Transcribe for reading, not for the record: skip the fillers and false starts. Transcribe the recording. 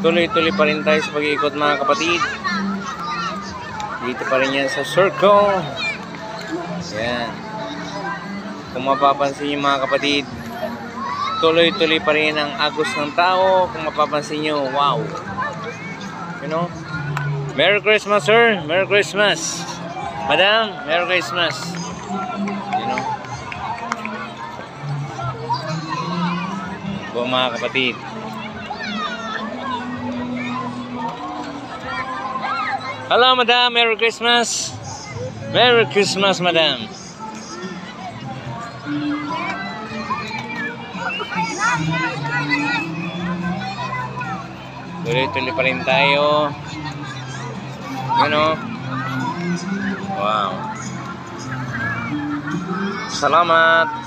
Tuloy-tuloy pa rin tayo sa pag-iikot mga kapatid. Dito pa rin yan sa circle. Yan. Kung mapapansin nyo mga kapatid, tuloy-tuloy pa rin ang agos ng tao. Kung mapapansin nyo, wow. You know? Merry Christmas, sir. Merry Christmas. Madam, Merry Christmas. You know? Po mga kapatid. Hello, madam. Merry Christmas. Merry Christmas, madam. Tuloy-tuloy pa rin tayo. You know? Wow. Salamat.